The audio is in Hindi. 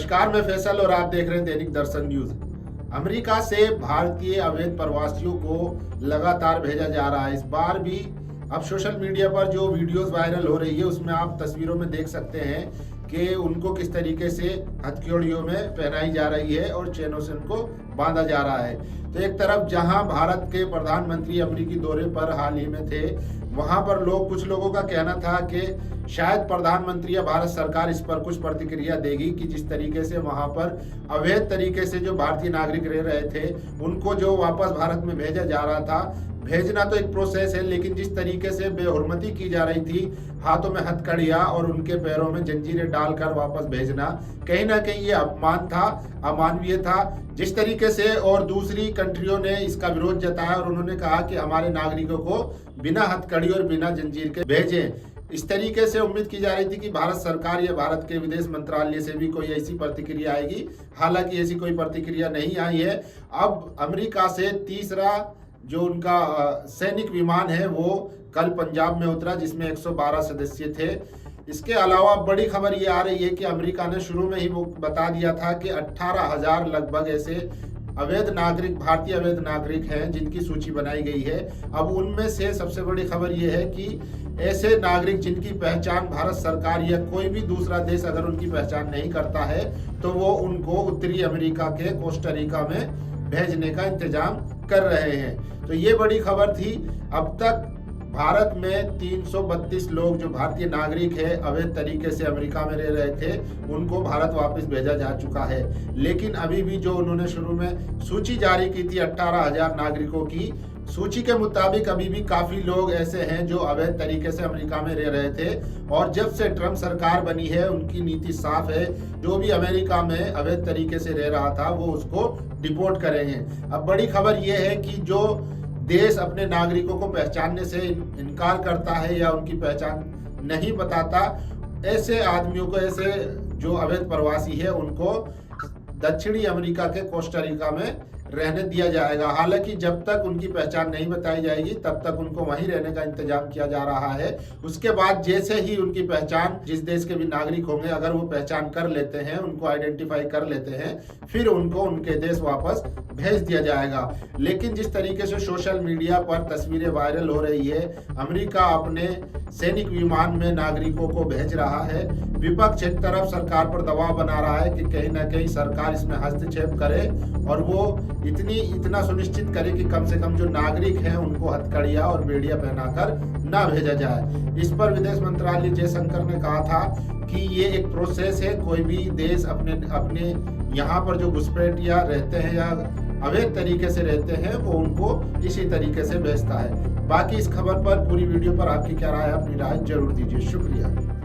नमस्कार, मैं फैसल और आप देख रहे हैं दैनिक दर्शन न्यूज। अमेरिका से भारतीय अवैध प्रवासियों को लगातार भेजा जा रहा है। इस बार भी अब सोशल मीडिया पर जो वीडियोस वायरल हो रही है उसमें आप तस्वीरों में देख सकते हैं कि उनको किस तरीके से हथकड़ियों में पहनाई जा रही है और चेनों से उनको बांधा जा रहा है। तो एक तरफ जहां भारत के प्रधानमंत्री अमेरिकी दौरे पर हाल ही में थे, वहां पर कुछ लोगों का कहना था कि शायद प्रधानमंत्री या भारत सरकार इस पर कुछ प्रतिक्रिया देगी कि जिस तरीके से वहां पर अवैध तरीके से जो भारतीय नागरिक रह रहे थे उनको जो वापस भारत में भेजा जा रहा था। भेजना तो एक प्रोसेस है, लेकिन जिस तरीके से बेहुरमती की जा रही थी, हाथों में हथकड़ियां और उनके पैरों में जंजीरें डालकर वापस भेजना, कहीं ना कहीं ये अपमान था, अमानवीय था। जिस तरीके से और दूसरी कंट्रियों ने इसका विरोध जताया और उन्होंने कहा कि हमारे नागरिकों को बिना हथकड़ी और बिना जंजीर के भेजें। इस तरीके से उम्मीद की जा रही थी कि भारत सरकार या भारत के विदेश मंत्रालय से भी कोई ऐसी प्रतिक्रिया आएगी। हालांकि ऐसी कोई प्रतिक्रिया नहीं आई है। अब अमेरिका से तीसरा जो उनका सैनिक विमान है वो कल पंजाब में उतरा, जिसमें 112 सदस्य थे। इसके अलावा बड़ी खबर ये आ रही है कि अमेरिका ने शुरू में ही वो बता दिया था कि 18,000 लगभग ऐसे अवैध नागरिक, भारतीय अवैध नागरिक हैं जिनकी सूची बनाई गई है। अब उनमें से सबसे बड़ी खबर ये है कि ऐसे नागरिक जिनकी पहचान भारत सरकार या कोई भी दूसरा देश अगर उनकी पहचान नहीं करता है तो वो उनको उत्तरी अमेरिका के कोस्टारिका में भेजने का इंतजाम कर रहे हैं। तो ये बड़ी खबर थी। अब तक भारत में 332 लोग जो भारतीय नागरिक है अवैध तरीके से अमेरिका में रह रहे थे उनको भारत वापस भेजा जा चुका है। लेकिन अभी भी जो उन्होंने शुरू में सूची जारी की थी 18,000 नागरिकों की, सूची के मुताबिक अभी भी काफी लोग ऐसे हैं जो अवैध तरीके से अमेरिका में रह रहे थे। और जब से ट्रम्प सरकार बनी है उनकी नीति साफ है, जो भी अमेरिका में अवैध तरीके से रह रहा था वो उसको डिपोर्ट करेंगे। अब बड़ी खबर ये है कि जो देश अपने नागरिकों को पहचानने से इनकार करता है या उनकी पहचान नहीं बताता, ऐसे आदमियों को, ऐसे जो अवैध प्रवासी है उनको दक्षिणी अमेरिका के कोस्टारिका में रहने दिया जाएगा। हालांकि जब तक उनकी पहचान नहीं बताई जाएगी तब तक उनको वहीं रहने का इंतजाम किया जा रहा है। उसके बाद जैसे ही उनकी पहचान, जिस देश के भी नागरिक होंगे, अगर वो पहचान कर लेते हैं, उनको आइडेंटिफाई कर लेते हैं, फिर उनको उनके देश वापस भेज दिया जाएगा। लेकिन जिस तरीके से सोशल मीडिया पर तस्वीरें वायरल हो रही है, अमेरिका अपने सैनिक विमान में नागरिकों को भेज रहा है, विपक्ष एक तरफ सरकार पर दबाव बना रहा है कि कहीं ना कहीं सरकार इसमें हस्तक्षेप करे और वो इतना सुनिश्चित करे कि कम से कम जो नागरिक हैं उनको हथकड़ियां और बेड़ियां पहनाकर ना भेजा जाए। इस पर विदेश मंत्रालय जयशंकर ने कहा था कि ये एक प्रोसेस है। कोई भी देश अपने यहाँ पर जो घुसपैठिया रहते हैं या अवैध तरीके से रहते हैं वो उनको इसी तरीके से भेजता है। बाकी इस खबर पर, पूरी वीडियो पर आपकी क्या राय है? अपनी राय जरूर दीजिए। शुक्रिया।